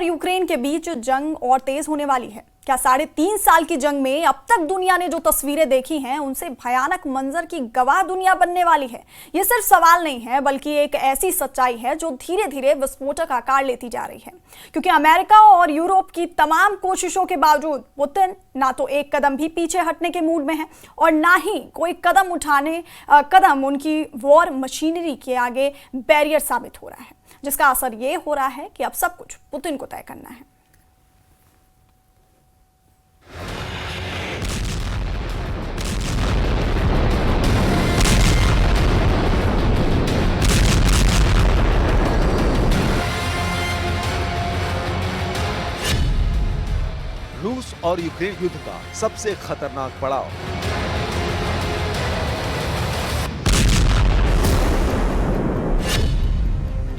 और यूक्रेन के बीच जंग और तेज होने वाली है। क्या 3.5 साल की जंग में अब तक दुनिया ने जो तस्वीरें देखी हैं उनसे भयानक मंजर की गवाह दुनिया बनने वाली है? ये सिर्फ सवाल नहीं है बल्कि एक ऐसी सच्चाई है जो धीरे धीरे विस्फोटक आकार लेती जा रही है, क्योंकि अमेरिका और यूरोप की तमाम कोशिशों के बावजूद पुतिन ना तो एक कदम भी पीछे हटने के मूड में है और ना ही कोई कदम उनकी वॉर मशीनरी के आगे बैरियर साबित हो रहा है, जिसका असर ये हो रहा है कि अब सब कुछ पुतिन को तय करना है। रूस और यूक्रेन युद्ध का सबसे खतरनाक पड़ाव।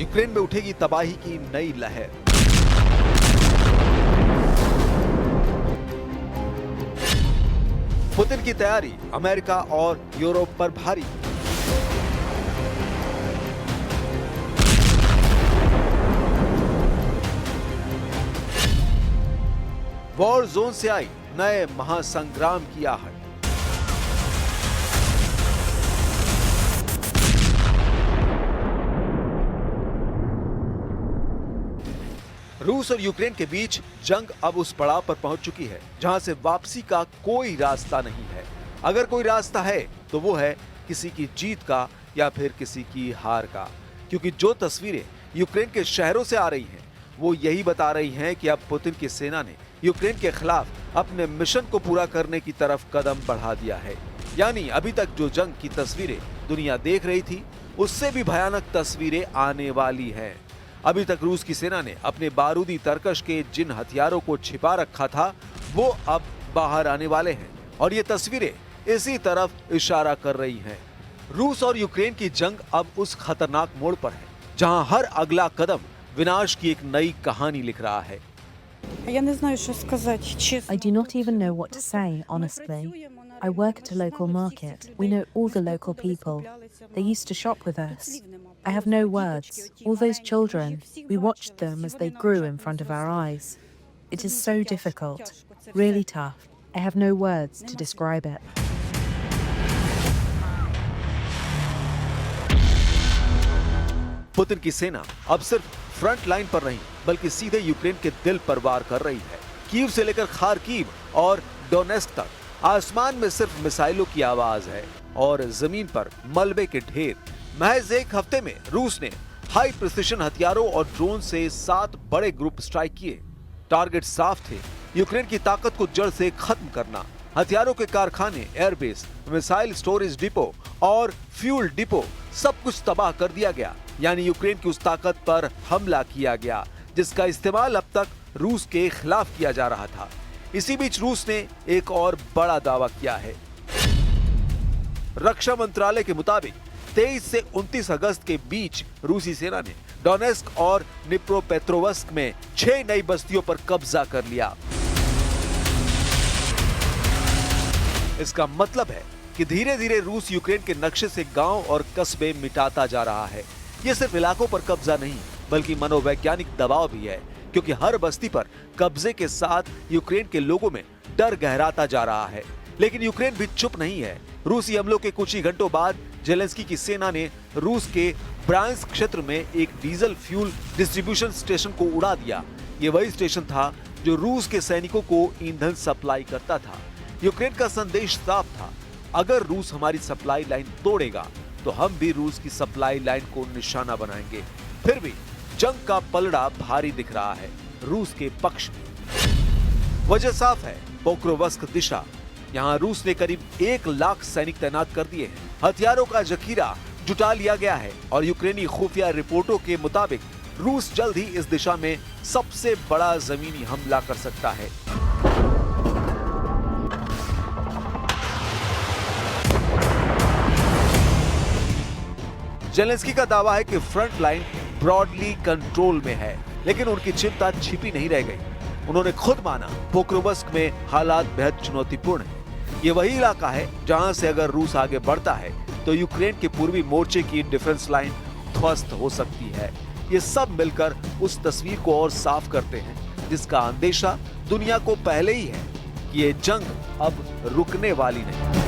यूक्रेन में उठेगी तबाही की नई लहर। पुतिन की तैयारी अमेरिका और यूरोप पर भारी। वॉर जोन से आई नए महासंग्राम की आहट। रूस और यूक्रेन के बीच जंग अब उस पड़ाव पर पहुंच चुकी है जहां से वापसी का कोई रास्ता नहीं है। अगर कोई रास्ता है तो वो है किसी की जीत का या फिर किसी की हार का, क्योंकि जो तस्वीरें यूक्रेन के शहरों से आ रही हैं वो यही बता रही हैं कि अब पुतिन की सेना ने यूक्रेन के खिलाफ अपने मिशन को पूरा करने की तरफ कदम बढ़ा दिया है। यानी अभी तक जो जंग की तस्वीरें दुनिया देख रही थी उससे भी भयानक तस्वीरें आने वाली हैं। अभी तक रूस की सेना ने अपने बारूदी तरकश के जिन हथियारों को छिपा रखा था वो अब बाहर आने वाले हैं और ये तस्वीरें इसी तरफ इशारा कर रही हैं। रूस और यूक्रेन की जंग अब उस खतरनाक मोड़ पर है जहां हर अगला कदम विनाश की एक नई कहानी लिख रहा है। I do not even know what to say, honestly. I work at a local market. We know all the local people. They used to shop with us. I have no words. All those children, we watched them as they grew in front of our eyes. It is so difficult, really tough. I have no words to describe it. Putin की सेना अब सिर्फ front line पर नहीं बल्कि सीधे Ukraine के दिल पर वार कर रही है। कीव से लेकर खार्किव और डोनेस्क तक आसमान में सिर्फ मिसाइलों की आवाज है और जमीन पर मलबे के ढेर। महज एक हफ्ते में रूस ने हाई प्रिसिशन हथियारों और ड्रोन से 7 बड़े ग्रुप स्ट्राइक किए। टारगेट साफ थे, यूक्रेन की ताकत को जड़ से खत्म करना। हथियारों के कारखाने, एयरबेस, मिसाइल स्टोरेज डिपो और फ्यूल डिपो सब कुछ तबाह कर दिया गया। यानी यूक्रेन की उस ताकत पर हमला किया गया जिसका इस्तेमाल अब तक रूस के खिलाफ किया जा रहा था। इसी बीच रूस ने एक और बड़ा दावा किया है। रक्षा मंत्रालय के मुताबिक 23 से 29 अगस्त के बीच रूसी सेना ने डोनेस्क और डिनिप्रोपेट्रोव्स्क में 6 नई बस्तियों पर कब्जा कर लिया। इसका मतलब है कि धीरे धीरे रूस यूक्रेन के नक्शे से गांव और कस्बे मिटाता जा रहा है। ये सिर्फ इलाकों पर कब्जा नहीं बल्कि मनोवैज्ञानिक दबाव भी है, क्योंकि हर बस्ती पर कब्जे के साथ यूक्रेन के लोगों में डर गहराता जा रहा है। लेकिन यूक्रेन भी चुप नहीं है। रूसी हमलों के कुछ ही घंटों बाद जेलेंस्की की सेना ने रूस के ब्रांस्क क्षेत्र में एक डीजल फ्यूल डिस्ट्रीब्यूशन स्टेशन को उड़ा दिया। ये वही स्टेशन था जो रूस के सैनिकों को ईंधन सप्लाई करता था। यूक्रेन का संदेश साफ था, अगर रूस हमारी सप्लाई लाइन तोड़ेगा तो हम भी रूस की सप्लाई लाइन को निशाना बनाएंगे। फिर भी जंग का पलड़ा भारी दिख रहा है रूस के पक्ष में। वजह साफ है, पोक्रोवस्क दिशा। यहाँ रूस ने करीब 1 लाख सैनिक तैनात कर दिए हैं। हथियारों का जखीरा जुटा लिया गया है और यूक्रेनी खुफिया रिपोर्टों के मुताबिक रूस जल्द ही इस दिशा में सबसे बड़ा जमीनी हमला कर सकता है। जेलेंस्की का दावा है कि फ्रंट लाइन ब्रॉडली कंट्रोल में है, लेकिन उनकी चिंता छिपी नहीं रह गई। उन्होंने खुद माना पोक्रोवस्क में हालात बेहद चुनौतीपूर्ण हैं। ये वही इलाका है जहां से अगर रूस आगे बढ़ता है तो यूक्रेन के पूर्वी मोर्चे की डिफेंस लाइन ध्वस्त हो सकती है। ये सब मिलकर उस तस्वीर को और साफ करते हैं जिसका अंदेशा दुनिया को पहले ही है कि ये जंग अब रुकने वाली नहीं।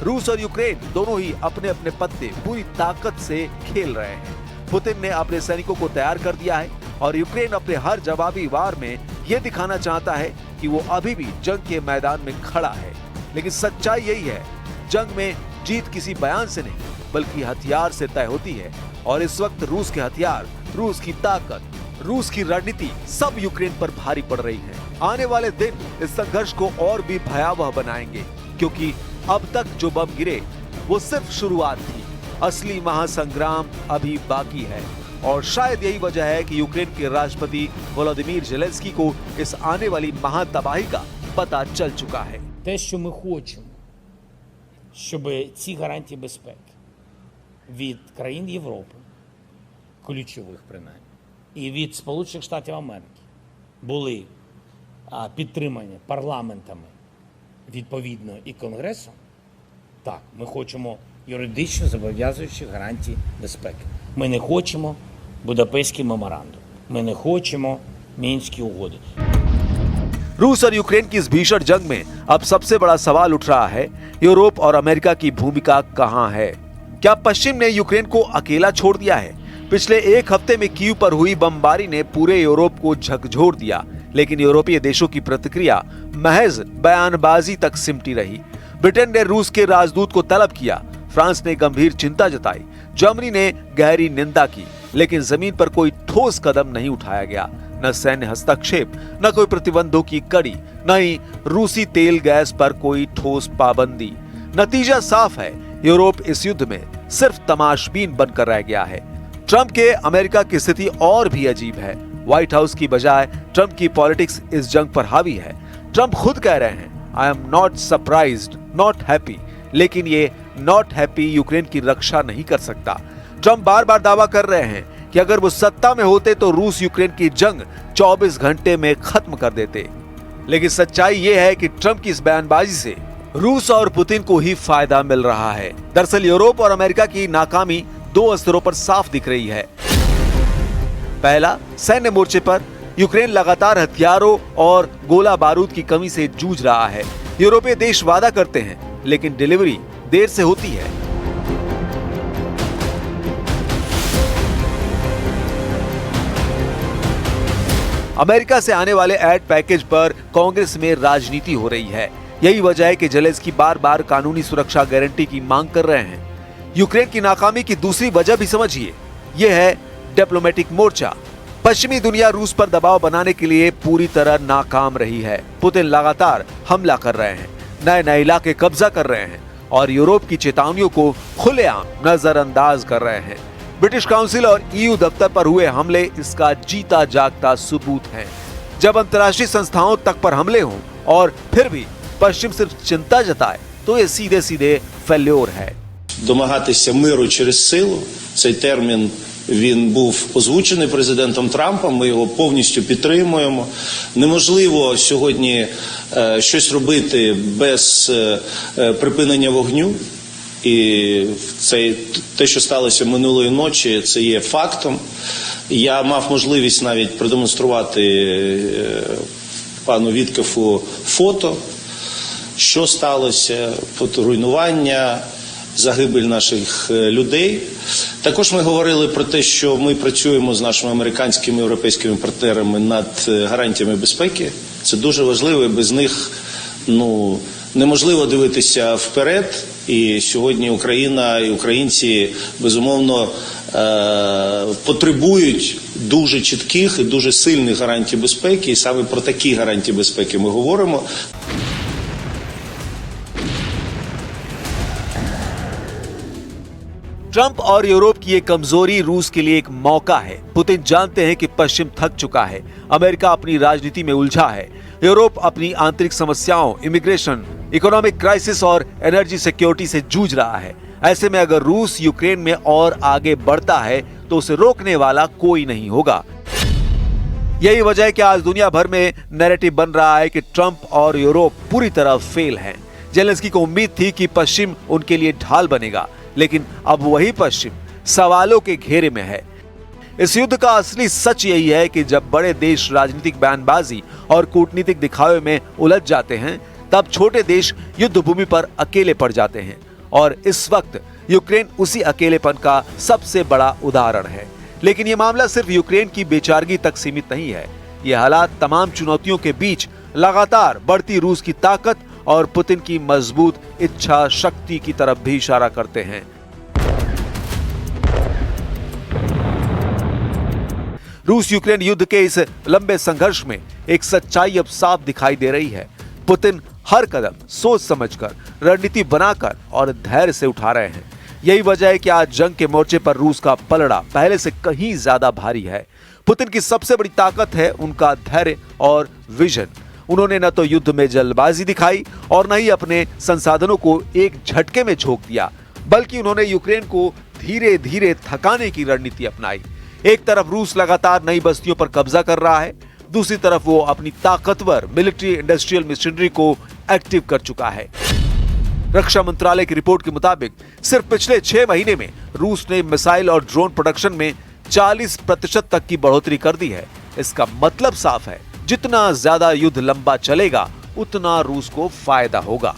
रूस और यूक्रेन दोनों ही अपने अपने पत्ते पूरी ताकत से खेल रहे हैं। पुतिन ने अपने सैनिकों को तैयार कर दिया है और यूक्रेन अपने हर जवाबी वार में यह दिखाना चाहता है कि वो अभी भी जंग के मैदान में खड़ा है। लेकिन सच्चाई यही है, जंग में जीत किसी बयान से नहीं बल्कि हथियार से तय होती है। और इस वक्त रूस के हथियार, रूस की ताकत, रूस की रणनीति सब यूक्रेन पर भारी पड़ रही है। आने वाले दिन इस संघर्ष को और भी भयावह बनाएंगे, क्योंकि अब तक जो बम गिरे वो सिर्फ शुरुआत थी। असली महासंग्राम अभी बाकी है और शायद यही वजह है कि यूक्रेन के राष्ट्रपति वोलोदिमीर ज़ेलेंस्की को इस आने वाली महातबाही का पता चल चुका है। Те, що ми хочемо, щоб ці гарантії безпеки від країн Європи, ключових принаймні, і від Сполучених Штатів Америки були підтримані парламентами відповідно і Конгресом, так, ми хочемо юридично зобов'язуючих гарантій безпеки. Ми не хочемо Будапештський меморандум. Ми не хочемо Мінські угоди. रूस और यूक्रेन की इस भीषण जंग में अब सबसे बड़ा सवाल उठ रहा है, यूरोप और अमेरिका की भूमिका कहां है? क्या पश्चिम ने यूक्रेन को अकेला छोड़ दिया है? पिछले एक हफ्ते में कीव पर हुई बमबारी ने पूरे यूरोप को झकझोर दिया, लेकिन यूरोपीय देशों की प्रतिक्रिया महज बयानबाजी तक सिमटी रही। ब्रिटेन ने रूस के राजदूत को तलब किया, फ्रांस ने गंभीर चिंता जताई, जर्मनी ने गहरी निंदा की, लेकिन जमीन पर कोई ठोस कदम नहीं उठाया गया। न सैन्य हस्तक्षेप, न कोई प्रतिबंधों की कड़ी, न ही रूसी तेल गैस पर कोई ठोस पाबंदी। नतीजा साफ है, यूरोप इस युद्ध में सिर्फ तमाशबीन बनकर रह गया है। ट्रंप के अमेरिका की स्थिति और भी अजीब है। व्हाइट हाउस की बजाय ट्रंप की पॉलिटिक्स इस जंग पर हावी है। ट्रंप खुद कह रहे हैं, I am not surprised, not happy, लेकिन ये नॉट हैप्पी यूक्रेन की रक्षा नहीं कर सकता। ट्रंप बार बार दावा कर रहे हैं कि अगर वो सत्ता में होते तो रूस यूक्रेन की जंग 24 घंटे में खत्म कर देते। लेकिन सच्चाई ये है कि ट्रंप की इस बयानबाजी से रूस और पुतिन को ही फायदा मिल रहा है। दरअसल यूरोप और अमेरिका की नाकामी दो स्तरों पर साफ दिख रही है। पहला, सैन्य मोर्चे पर यूक्रेन लगातार हथियारों और गोला बारूद की कमी से जूझ रहा है। यूरोपीय देश वादा करते हैं, लेकिन डिलीवरी देर से होती है। अमेरिका से आने वाले एड पैकेज पर कांग्रेस में राजनीति हो रही है। यही वजह है कि ज़ेलेंस्की बार बार कानूनी सुरक्षा गारंटी की मांग कर रहे हैं। यूक्रेन की नाकामी की दूसरी वजह भी समझिए, यह है डिप्लोमेटिक मोर्चा। पश्चिमी दुनिया रूस पर दबाव बनाने के लिए पूरी तरह नाकाम रही है। पुतिन लगातार हमला कर रहे हैं, नए नए इलाके कब्जा कर रहे हैं और यूरोप की चेतावनियों को खुलेआम नजरअंदाज कर रहे हैं। ब्रिटिश काउंसिल और ईयू दफ्तर पर हुए हमले इसका जीता जागता सबूत हैं। जब अंतर्राष्ट्रीय संस्थाओं तक पर हमले हों और फिर भी पश्चिम सिर्फ चिंता जताए, तो ये सीधे सीधे फेल्योर है। Домагатися миру через силу, цей термін він був озвучений президентом Трампом, ми його повністю підтримуємо. Неможливо сьогодні щось робити без припинення вогню. І те, що сталося минулої ночі, це є фактом. Я мав можливість навіть продемонструвати пану Віткафу фото, що сталося, руйнування, загибель наших людей. Також ми говорили про те, що ми працюємо з нашими американськими і європейськими партнерами над гарантіями безпеки. Це дуже важливо, і без них неможливо дивитися вперед. І сьогодні Україна і українці, безумовно, потребують дуже чітких і дуже сильних гарантій безпеки. І саме про такі гарантії безпеки ми говоримо. ट्रंप और यूरोप की ये कमजोरी रूस के लिए एक मौका है। पुतिन जानते हैं कि पश्चिम थक चुका है, अमेरिका अपनी राजनीति में उलझा है, यूरोप अपनी आंतरिक समस्याओं, इमिग्रेशन, इकोनॉमिक क्राइसिस और एनर्जी सिक्योरिटी से जूझ रहा है। ऐसे में अगर रूस यूक्रेन में और आगे बढ़ता है तो उसे रोकने वाला कोई नहीं होगा। यही वजह है कि आज दुनिया भर में नैरेटिव बन रहा है कि ट्रंप और यूरोप पूरी तरह फेल हैं। ज़ेलेंस्की को उम्मीद थी कि पश्चिम उनके लिए ढाल बनेगा, लेकिन अब वही पश्चिम सवालों के घेरे में है। इस युद्ध का असली सच यही है कि जब बड़े देश राजनीतिक बयानबाजी और कूटनीतिक दिखावे में उलझ जाते हैं, तब छोटे देश युद्ध भूमि पर अकेले पड़ जाते हैं। और इस वक्त यूक्रेन उसी अकेलेपन का सबसे बड़ा उदाहरण है। लेकिन यह मामला सिर्फ यूक्रेन की बेचारगी तक सीमित नहीं है। ये हालात तमाम चुनौतियों के बीच लगातार बढ़ती रूस की ताकत और पुतिन की मजबूत इच्छा शक्ति की तरफ भी इशारा करते हैं। रूस यूक्रेन युद्ध के इस लंबे संघर्ष में एक सच्चाई अब साफ दिखाई दे रही है। पुतिन हर कदम सोच समझकर, रणनीति बनाकर और धैर्य से उठा रहे हैं। यही वजह है कि आज जंग के मोर्चे पर रूस का पलड़ा पहले से कहीं ज्यादा भारी है। पुतिन की सबसे बड़ी ताकत है उनका धैर्य और विजन। उन्होंने न तो युद्ध में जल्दबाजी दिखाई और न ही अपने संसाधनों को एक झटके में झोंक दिया, बल्कि उन्होंने यूक्रेन को धीरे धीरे थकाने की रणनीति अपनाई। एक तरफ रूस लगातार नई बस्तियों पर कब्जा कर रहा है, दूसरी तरफ वो अपनी ताकतवर मिलिट्री इंडस्ट्रियल मशीनरी को एक्टिव कर चुका है। रक्षा मंत्रालय की रिपोर्ट के मुताबिक सिर्फ पिछले 6 महीने में रूस ने मिसाइल और ड्रोन प्रोडक्शन में 40% तक की बढ़ोतरी कर दी है। इसका मतलब साफ है, जितना ज्यादा युद्ध लंबा चलेगा उतना रूस को फायदा होगा।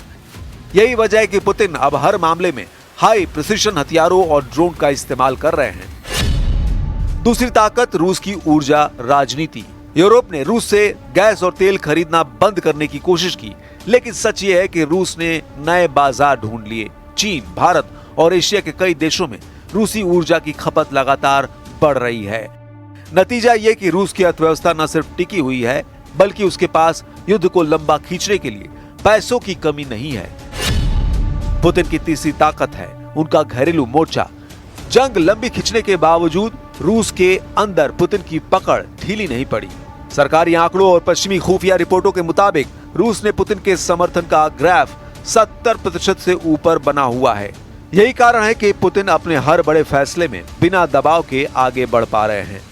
यही वजह है कि पुतिन अब हर मामले में हाई प्रिसिशन हथियारों और ड्रोन का इस्तेमाल कर रहे हैं। दूसरी ताकत रूस की ऊर्जा राजनीति। यूरोप ने रूस से गैस और तेल खरीदना बंद करने की कोशिश की, लेकिन सच ये है कि रूस ने नए बाजार ढूंढ लिए। चीन, भारत और एशिया के कई देशों में रूसी ऊर्जा की खपत लगातार बढ़ रही है। नतीजा ये कि रूस की अर्थव्यवस्था न सिर्फ टिकी हुई है, बल्कि उसके पास युद्ध को लंबा खींचने के लिए पैसों की कमी नहीं है। पुतिन की तीसरी ताकत है उनका घरेलू मोर्चा। जंग लंबी खींचने के बावजूद रूस के अंदर पुतिन की पकड़ ढीली नहीं पड़ी। सरकारी आंकड़ों और पश्चिमी खुफिया रिपोर्टों के मुताबिक रूस ने पुतिन के समर्थन का ग्राफ 70% से ऊपर बना हुआ है। यही कारण है कि पुतिन अपने हर बड़े फैसले में बिना दबाव के आगे बढ़ पा रहे हैं।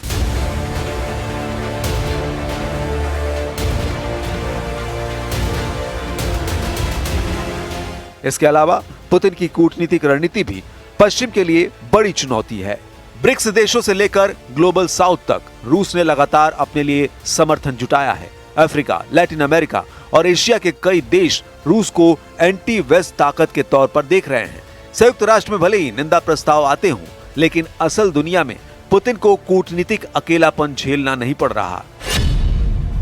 इसके अलावा पुतिन की कूटनीतिक रणनीति भी पश्चिम के लिए बड़ी चुनौती है। ब्रिक्स देशों से लेकर ग्लोबल साउथ तक रूस ने लगातार अपने लिए समर्थन जुटाया है। अफ्रीका, लैटिन अमेरिका और एशिया के कई देश रूस को एंटी वेस्ट ताकत के तौर पर देख रहे हैं। संयुक्त राष्ट्र में भले ही निंदा प्रस्ताव आते हों, लेकिन असल दुनिया में पुतिन को कूटनीतिक अकेलापन झेलना नहीं पड़ रहा।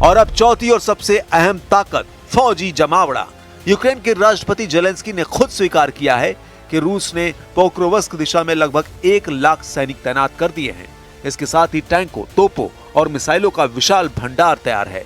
और अब चौथी और सबसे अहम ताकत फौजी जमावड़ा। यूक्रेन के राष्ट्रपति जेलेंस्की ने खुद स्वीकार किया है कि रूस ने पोक्रोवस्क दिशा में लगभग 1 लाख सैनिक तैनात कर दिए हैं। इसके साथ ही टैंकों, तोपों और मिसाइलों का विशाल भंडार तैयार है।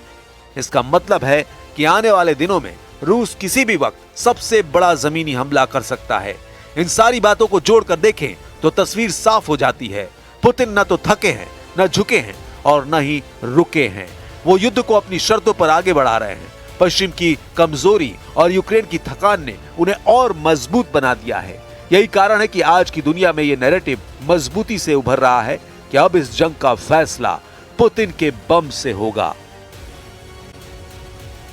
इसका मतलब है कि आने वाले दिनों में रूस किसी भी वक्त सबसे बड़ा जमीनी हमला कर सकता है। इन सारी बातों को जोड़कर देखें तो तस्वीर साफ हो जाती है। पुतिन न तो थके हैं, न झुके हैं और न ही रुके हैं। वो युद्ध को अपनी शर्तों पर आगे बढ़ा रहे हैं। पश्चिम की कमजोरी और यूक्रेन की थकान ने उन्हें और मजबूत बना दिया है। यही कारण है कि आज की दुनिया में ये नैरेटिव मजबूती से उभर रहा है कि अब इस जंग का फैसला पुतिन के बम से होगा।